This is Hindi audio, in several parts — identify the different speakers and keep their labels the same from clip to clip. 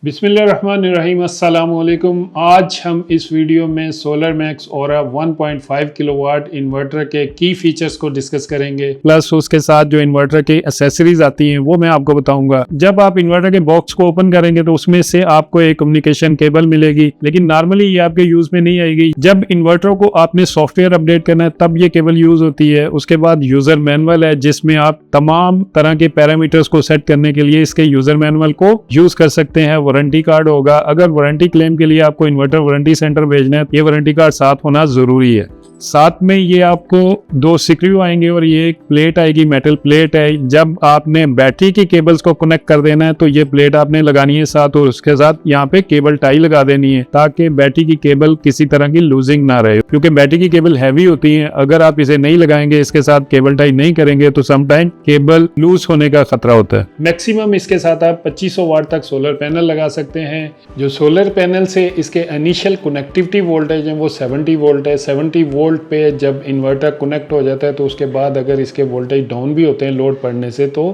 Speaker 1: बिस्मिल्लाहिर्रहमानिर्रहीम, अस्सलाम वालेकुम। आज हम इस वीडियो में सोलर मैक्स ओरा 1.5 किलोवाट इन्वर्टर के की फीचर्स को डिस्कस करेंगे, प्लस उसके साथ जो इन्वर्टर के एसेसरीज आती हैं वो मैं आपको बताऊंगा। जब आप इन्वर्टर के बॉक्स को ओपन करेंगे तो उसमें से आपको एक कम्युनिकेशन केबल मिलेगी, लेकिन नॉर्मली ये आपके यूज में नहीं आएगी। जब इन्वर्टर को आपने सॉफ्टवेयर अपडेट करना है तब ये केबल यूज होती है। उसके बाद यूजर मैनुअल है जिसमें आप तमाम तरह के पैरामीटर्स को सेट करने के लिए इसके यूजर मैनुअल को यूज कर सकते हैं। वारंटी कार्ड होगा, अगर वारंटी क्लेम के लिए आपको इन्वर्टर वारंटी सेंटर भेजना है ये वारंटी कार्ड साथ होना जरूरी है। साथ में ये आपको 2 स्क्रू आएंगे और ये एक प्लेट आएगी, मेटल प्लेट है। जब आपने बैटरी की केबल्स को कनेक्ट कर देना है तो ये प्लेट आपने लगानी है साथ, और उसके साथ यहाँ पे केबल टाई लगा देनी है ताकि बैटरी की केबल किसी तरह की लूजिंग ना रहे, क्योंकि बैटरी की केबल हैवी होती है। अगर आप इसे नहीं लगाएंगे, इसके साथ केबल टाई नहीं करेंगे तो समटाइम केबल लूज होने का खतरा होता है। मैक्सिमम इसके साथ आप 2500 वाट तक सोलर पैनल लगा सकते हैं। जो सोलर पैनल से इसके इनिशियल कनेक्टिविटी वोल्टेज है वो 70 वोल्ट है। 70 वोल्ट पे जब इन्वर्टर कनेक्ट हो जाता है तो उसके बाद अगर इसके वोल्टेज डाउन भी होते हैं लोड पड़ने से तो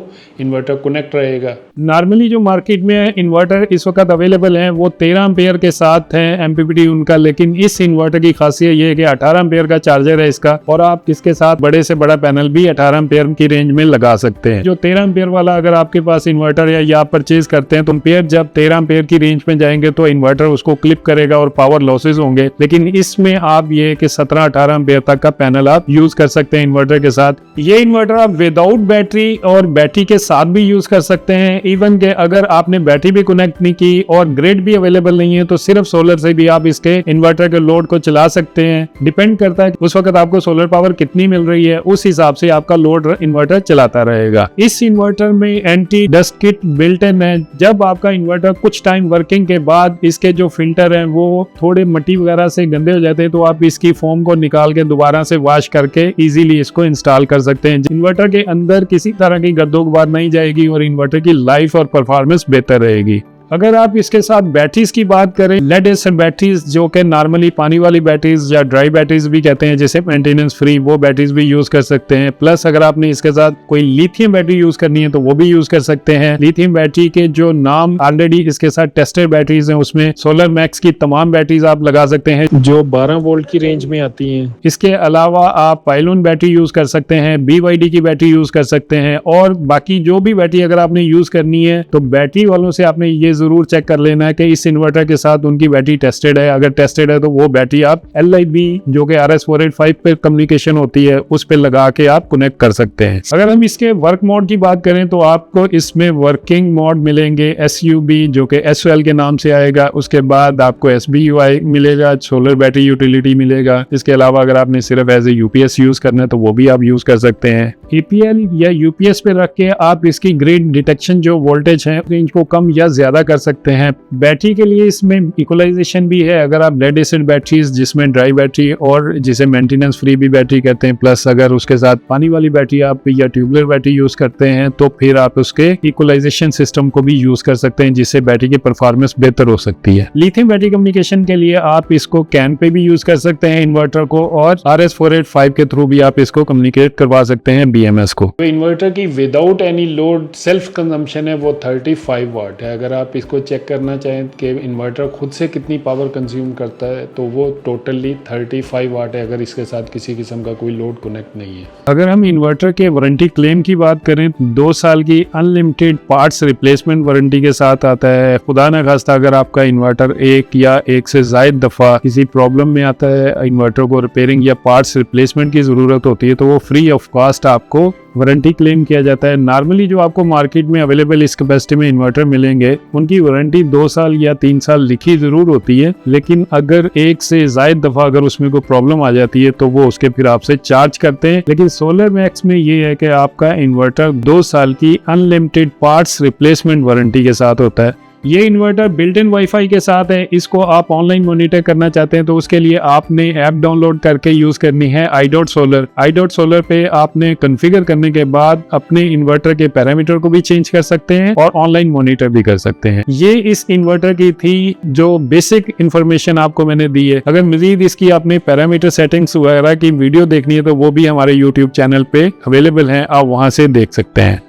Speaker 1: इन्वर्टर कनेक्ट रहेगा। नॉर्मली जो मार्केट में इन्वर्टर इस वक्त अवेलेबल हैं वो 13 एम्पेयर के साथ है एमपीपीटी उनका, लेकिन इस इन्वर्टर की खासियत ये है कि 18 एम्पेयर का चार्जर है इसका, और आप इसके साथ बड़े से बड़ा पैनल भी 18 एम्पेयर की रेंज में लगा सकते हैं। जो 13 एम्पेयर वाला अगर आपके पास इन्वर्टर है या आप परचेज करते हैं तो एम्पेयर जब 13 एम्पेयर की रेंज में जाएंगे तो इन्वर्टर उसको क्लिप करेगा और पावर लॉसेज होंगे, लेकिन इसमें आप ये कि 17-18 एम्पेयर तक का पैनल आप यूज कर सकते हैं इन्वर्टर के साथ। ये इन्वर्टर आप विदाउट बैटरी और बैटरी के साथ भी यूज कर सकते हैं। इवन के अगर आपने बैटरी भी कनेक्ट नहीं की और ग्रिड भी अवेलेबल नहीं है तो सिर्फ सोलर से भी आप इसके इन्वर्टर के लोड को चला सकते हैं। डिपेंड करता है उस वक्त आपको सोलर पावर कितनी मिल रही है, उस हिसाब से आपका लोड इन्वर्टर चलाता रहेगा। इस इन्वर्टर में anti dust kit built in है। जब आपका इन्वर्टर कुछ टाइम वर्किंग के बाद इसके जो फिल्टर हैं वो थोड़े मिट्टी वगैरह से गंदे हो जाते हैं तो आप इसकी फोम को निकाल के दोबारा से वॉश करके इजीली इसको इंस्टॉल कर सकते हैं। इन्वर्टर के अंदर किसी तरह की गद्दोगबार नहीं जाएगी और इन्वर्टर की लाइफ और परफॉर्मेंस बेहतर रहेगी। अगर आप इसके साथ बैटरीज की बात करें, लेड एसिड बैटरीज जो कि नॉर्मली पानी वाली बैटरीज या ड्राई बैटरीज भी कहते हैं जिसे मेंटेनेंस फ्री, वो बैटरीज भी यूज कर सकते हैं। प्लस अगर आपने इसके साथ कोई लिथियम बैटरी यूज करनी है तो वो भी यूज कर सकते हैं। लिथियम बैटरी के जो नाम ऑलरेडी इसके साथ टेस्टेड बैटरीज हैं उसमें सोलर मैक्स की तमाम बैटरीज आप लगा सकते हैं जो 12 वोल्ट की रेंज में आती हैं। इसके अलावा आप पाइलोन बैटरी यूज कर सकते हैं, BYD की बैटरी यूज कर सकते हैं, और बाकी जो भी बैटरी अगर आपने यूज करनी है तो बैटरी वालों से आपने ये जरूर चेक कर लेना है कि इस इन्वर्टर के साथ उनकी बैटरी टेस्टेड है। अगर टेस्टेड है तो वो बैटरी आप LIB जो कि RS485 पे कम्युनिकेशन होती है उस पे लगा के आप कनेक्ट कर सकते हैं। अगर हम इसके वर्क मोड की बात करें तो आपको इसमें वर्किंग मोड मिलेंगे SUB जो कि SOL के नाम से आएगा। उसके बाद आपको SBUI मिलेगा, सोलर बैटरी यूटिलिटी मिलेगा। इसके अलावा अगर आपने सिर्फ एज ए UPS यूज करना है तो वो भी आप यूज कर सकते हैं। EPL या UPS पे रख के आप इसकी ग्रिड डिटेक्शन जो वोल्टेज है रेंज को कम या ज्यादा कर सकते हैं। बैटरी के लिए इसमें इक्वलाइजेशन भी है। अगर आप लेड एसिड बैटरीज जिसमें ड्राई बैटरी और जिसे मेंटेनेंस फ्री भी बैटरी कहते हैं, प्लस अगर उसके साथ पानी वाली बैटरी आप या ट्यूबुलर बैटरी यूज करते हैं तो फिर आप उसके इक्वलाइजेशन सिस्टम को भी यूज कर सकते हैं जिससे बैटरी की परफॉर्मेंस बेहतर हो सकती है। लिथियम बैटरी कम्युनिकेशन के लिए आप इसको कैन पे भी यूज कर सकते हैं इन्वर्टर को, और RS485 के थ्रू भी आप इसको कम्युनिकेट करवा सकते हैं BMS को। तो इन्वर्टर की without any load self consumption है वो 35 वाट है। अगर आप इसको चेक करना चाहें कि इन्वर्टर खुद से कितनी पावर कंज्यूम करता है तो वो टोटली 35 वाट है अगर इसके साथ किसी किस्म का कोई लोड कनेक्ट नहीं है। अगर हम इन्वर्टर के वारंटी क्लेम की बात करें, 2 साल की अनलिमिटेड पार्ट्स रिप्लेसमेंट वारंटी के साथ आता है। खुदा न खास्ता अगर आपका इन्वर्टर एक या एक से ज्यादा दफा किसी प्रॉब्लम में आता है, इन्वर्टर को रिपेयरिंग या पार्ट्स रिप्लेसमेंट की जरूरत होती है तो वो फ्री ऑफ कॉस्ट आपको वारंटी क्लेम किया जाता है। नॉर्मली जो आपको मार्केट में अवेलेबल इस कैपेसिटी में इन्वर्टर मिलेंगे उनकी वारंटी 2 साल या 3 साल लिखी जरूर होती है, लेकिन अगर एक से ज्यादा दफा अगर उसमें कोई प्रॉब्लम आ जाती है तो वो उसके फिर आपसे चार्ज करते हैं। लेकिन सोलर मैक्स में ये है कि आपका इन्वर्टर 2 साल की अनलिमिटेड पार्ट्स रिप्लेसमेंट वारंटी के साथ होता है। ये इन्वर्टर बिल्ट इन वाईफाई के साथ है। इसको आप ऑनलाइन मॉनिटर करना चाहते हैं तो उसके लिए आपने ऐप डाउनलोड करके यूज करनी है iDotSolar। iDotSolar पे आपने कॉन्फ़िगर करने के बाद अपने इन्वर्टर के पैरामीटर को भी चेंज कर सकते हैं और ऑनलाइन मॉनिटर भी कर सकते हैं। ये इस इन्वर्टर की थी जो बेसिक इंफॉर्मेशन आपको मैंने दी है। अगर मजीद इसकी आपने पैरामीटर सेटिंग्स वगैरह की वीडियो देखनी है तो वो भी हमारे YouTube चैनल पे अवेलेबल है, आप वहां से देख सकते हैं।